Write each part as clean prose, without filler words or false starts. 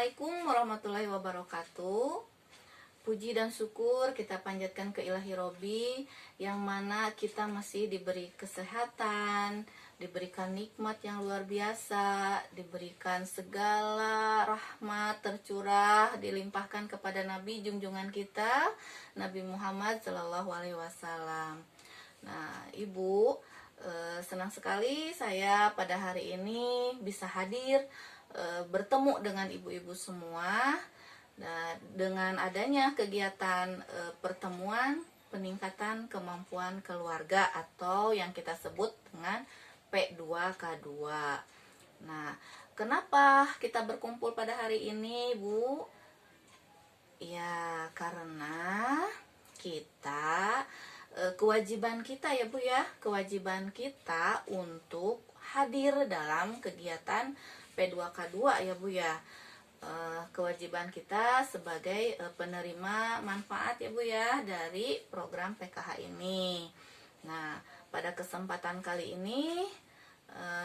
Assalamualaikum warahmatullahi wabarakatuh. Puji dan syukur kita panjatkan ke Ilahi Robi, yang mana kita masih diberi kesehatan, diberikan nikmat yang luar biasa, diberikan segala rahmat tercurah, dilimpahkan kepada Nabi junjungan kita, Nabi Muhammad SAW. Nah, Ibu, senang sekali saya pada hari ini bisa hadir bertemu dengan ibu-ibu semua. Nah, dengan adanya kegiatan pertemuan peningkatan kemampuan keluarga atau yang kita sebut dengan P2K2. Nah, kenapa kita berkumpul pada hari ini, Bu? Ya, karena kita kewajiban kita ya Bu ya, kewajiban kita untuk hadir dalam kegiatan P2K2 ya Bu ya. Kewajiban kita sebagai penerima manfaat ya Bu ya dari program PKH ini. Nah, pada kesempatan kali ini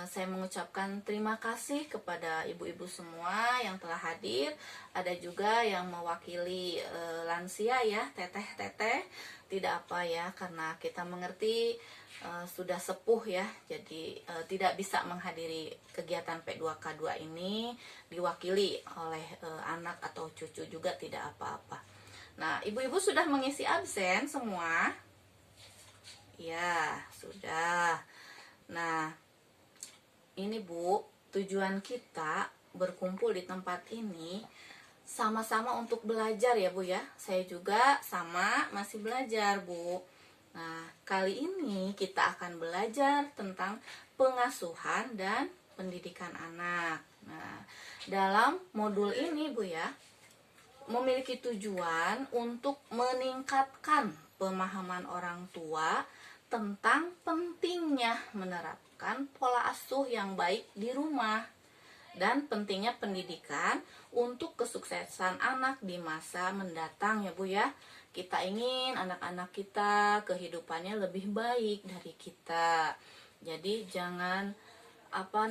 saya mengucapkan terima kasih kepada ibu-ibu semua yang telah hadir. Ada juga yang mewakili lansia ya, teteh-teteh. Tidak apa ya, karena kita mengerti sudah sepuh ya, jadi tidak bisa menghadiri kegiatan P2K2 ini diwakili oleh anak atau cucu juga tidak apa-apa. Nah, ibu-ibu sudah mengisi absen semua? Ya, sudah. Nah, ini Bu, tujuan kita berkumpul di tempat ini sama-sama untuk belajar ya Bu ya. Saya juga sama masih belajar Bu. Nah, kali ini kita akan belajar tentang pengasuhan dan pendidikan anak. Nah, dalam modul ini Bu ya, memiliki tujuan untuk meningkatkan pemahaman orang tua tentang pentingnya menerapkan pola asuh yang baik di rumah dan pentingnya pendidikan untuk kesuksesan anak di masa mendatang ya Bu ya. Kita ingin anak-anak kita kehidupannya lebih baik dari kita. Jadi jangan atau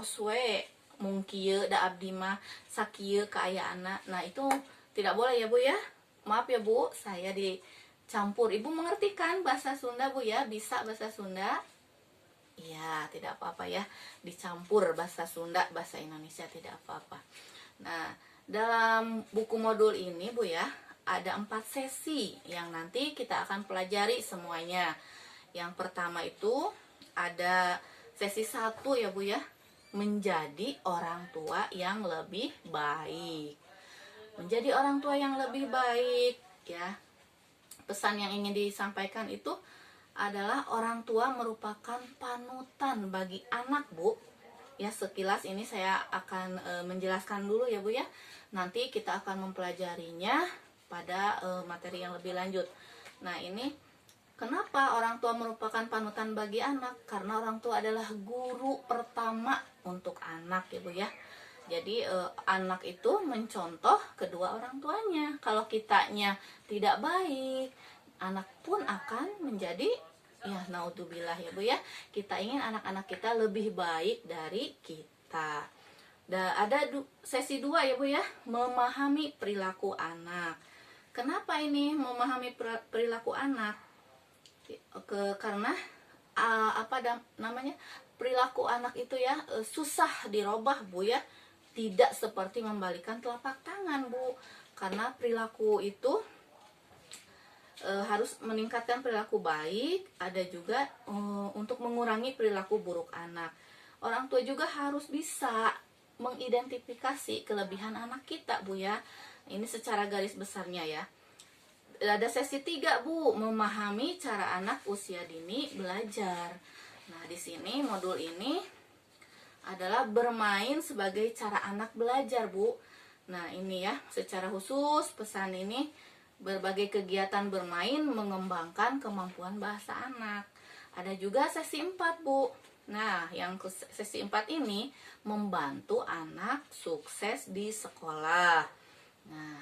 suwe mungkieu da abdi mah sakieu ka aya anak. Nah, itu tidak boleh ya Bu ya. Maaf ya Bu, saya dicampur. Ibu mengerti kan bahasa Sunda Bu ya? Bisa bahasa Sunda? Iya, tidak apa-apa ya. Dicampur bahasa Sunda, bahasa Indonesia tidak apa-apa. Nah, dalam buku modul ini Bu ya, ada 4 sesi yang nanti kita akan pelajari semuanya. Yang pertama itu ada sesi 1 ya Bu ya, menjadi orang tua yang lebih baik. Menjadi orang tua yang lebih baik ya. Pesan yang ingin disampaikan itu adalah orang tua merupakan panutan bagi anak Bu. Ya, sekilas ini saya akan menjelaskan dulu ya Bu ya. Nanti kita akan mempelajarinya pada materi yang lebih lanjut. Nah, ini kenapa orang tua merupakan panutan bagi anak? Karena orang tua adalah guru pertama untuk anak ya Bu ya. Jadi anak itu mencontoh kedua orang tuanya. Kalau kitanya tidak baik, anak pun akan menjadi ya naudzubillah ya Bu ya. Kita ingin anak-anak kita lebih baik dari kita. Ada sesi 2 ya Bu ya, memahami perilaku anak. Kenapa ini memahami perilaku anak? Karena perilaku anak itu ya susah dirubah Bu ya. Tidak seperti membalikan telapak tangan Bu. Karena perilaku itu harus meningkatkan perilaku baik, ada juga untuk mengurangi perilaku buruk anak. Orang tua juga harus bisa mengidentifikasi kelebihan anak kita Bu ya. Ini secara garis besarnya ya. Ada sesi 3 Bu, memahami cara anak usia dini belajar. Nah, di sini modul ini adalah bermain sebagai cara anak belajar Bu. Nah, ini ya, secara khusus pesan ini berbagai kegiatan bermain mengembangkan kemampuan bahasa anak. Ada juga sesi 4 Bu. Nah, yang sesi 4 ini membantu anak sukses di sekolah. Nah,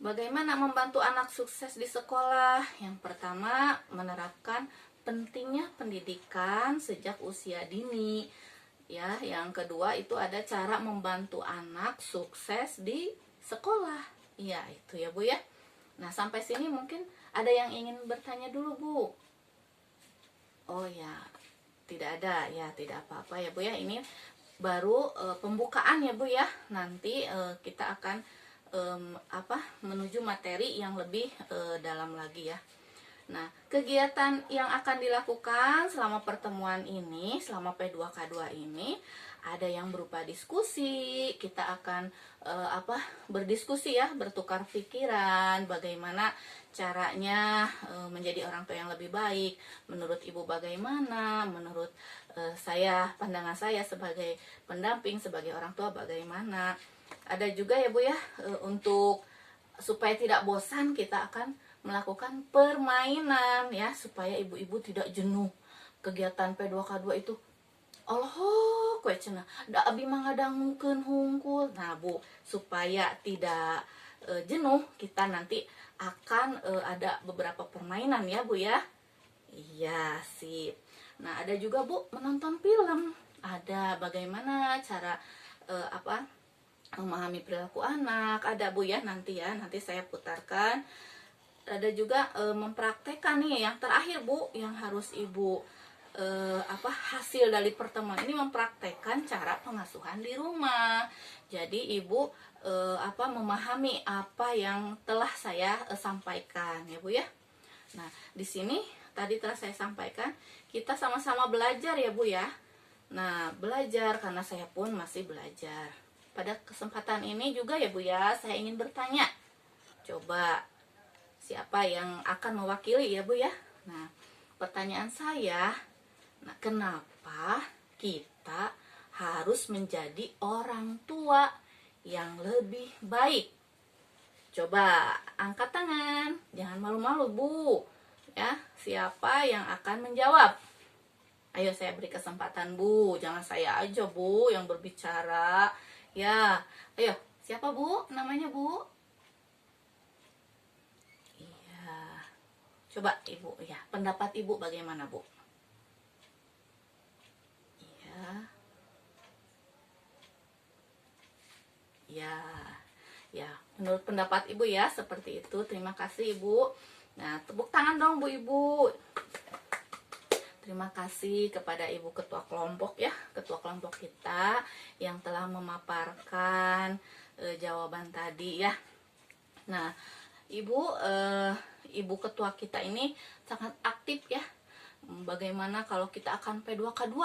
bagaimana membantu anak sukses di sekolah? Yang pertama, menerapkan pentingnya pendidikan sejak usia dini. Ya, yang kedua itu ada cara membantu anak sukses di sekolah. Iya, itu ya Bu ya. Nah, sampai sini mungkin ada yang ingin bertanya dulu Bu. Oh ya, tidak ada ya, tidak apa-apa ya Bu ya. Ini baru pembukaan ya Bu ya. Nanti kita akan menuju materi yang lebih dalam lagi ya. Nah, kegiatan yang akan dilakukan selama pertemuan ini, selama P2K2 ini, ada yang berupa diskusi. Kita akan berdiskusi ya, bertukar pikiran, bagaimana caranya menjadi orang tua yang lebih baik. Menurut Ibu bagaimana? Menurut saya, pandangan saya sebagai pendamping, sebagai orang tua bagaimana? Ada juga ya Bu ya, untuk supaya tidak bosan kita akan melakukan permainan ya, supaya ibu-ibu tidak jenuh. Kegiatan P2K2 itu Allah kue cenah da abi mah ngadangkeun hungkul. Nah Bu, supaya tidak jenuh, kita nanti akan ada beberapa permainan ya Bu ya. Iya, sip. Nah, ada juga Bu menonton film. Ada bagaimana cara memahami perilaku anak. Ada Bu ya, nanti saya putarkan. Ada juga mempraktekkan nih yang terakhir Bu, yang harus Ibu hasil dari pertemuan ini, mempraktekkan cara pengasuhan di rumah. Jadi Ibu memahami apa yang telah saya sampaikan ya Bu ya. Nah, di sini tadi telah saya sampaikan, kita sama-sama belajar ya Bu ya. Nah, belajar karena saya pun masih belajar. Pada kesempatan ini juga ya Bu ya, saya ingin bertanya. Coba siapa yang akan mewakili ya Bu ya? Nah, pertanyaan saya, nah kenapa kita harus menjadi orang tua yang lebih baik? Coba angkat tangan, jangan malu-malu Bu. Ya, siapa yang akan menjawab? Ayo saya beri kesempatan Bu, jangan saya aja Bu yang berbicara. Ya, ayo siapa Bu? Namanya Bu? Coba Ibu ya, pendapat Ibu bagaimana Bu? Iya. Ya. Ya, menurut pendapat Ibu ya seperti itu. Terima kasih Ibu. Nah, tepuk tangan dong Bu Ibu. Terima kasih kepada Ibu Ketua Kelompok ya, Ketua Kelompok kita yang telah memaparkan jawaban tadi ya. Nah, Ibu Ketua kita ini sangat aktif ya. Bagaimana kalau kita akan P2K2,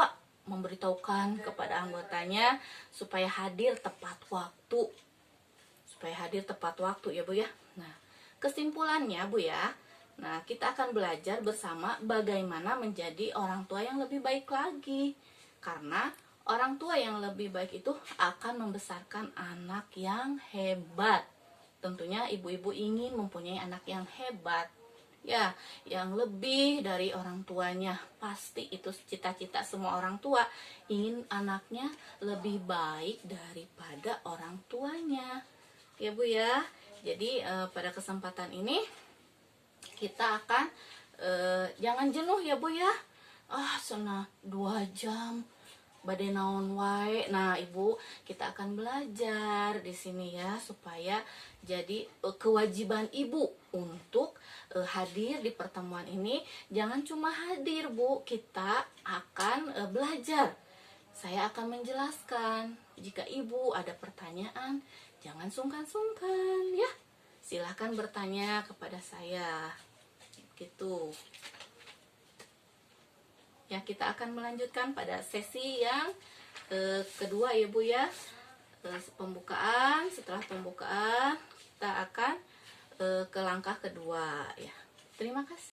memberitahukan kepada anggotanya supaya hadir tepat waktu. Supaya hadir tepat waktu ya Bu ya. Nah, kesimpulannya Bu ya. Nah, kita akan belajar bersama bagaimana menjadi orang tua yang lebih baik lagi. Karena orang tua yang lebih baik itu akan membesarkan anak yang hebat. Tentunya ibu-ibu ingin mempunyai anak yang hebat, ya, yang lebih dari orang tuanya. Pasti itu cita-cita semua orang tua, ingin anaknya lebih baik daripada orang tuanya, ya Bu ya. Jadi pada kesempatan ini kita akan jangan jenuh ya Bu ya. Senang 2 jam badai naon wae. Nah, Ibu, kita akan belajar di sini ya, supaya jadi kewajiban Ibu untuk hadir di pertemuan ini. Jangan cuma hadir Bu, kita akan belajar. Saya akan menjelaskan. Jika Ibu ada pertanyaan, jangan sungkan-sungkan ya. Silahkan bertanya kepada saya. Gitu. Ya, kita akan melanjutkan pada sesi yang kedua ya Bu ya. Pembukaan. Setelah pembukaan kita akan ke langkah kedua ya. Terima kasih.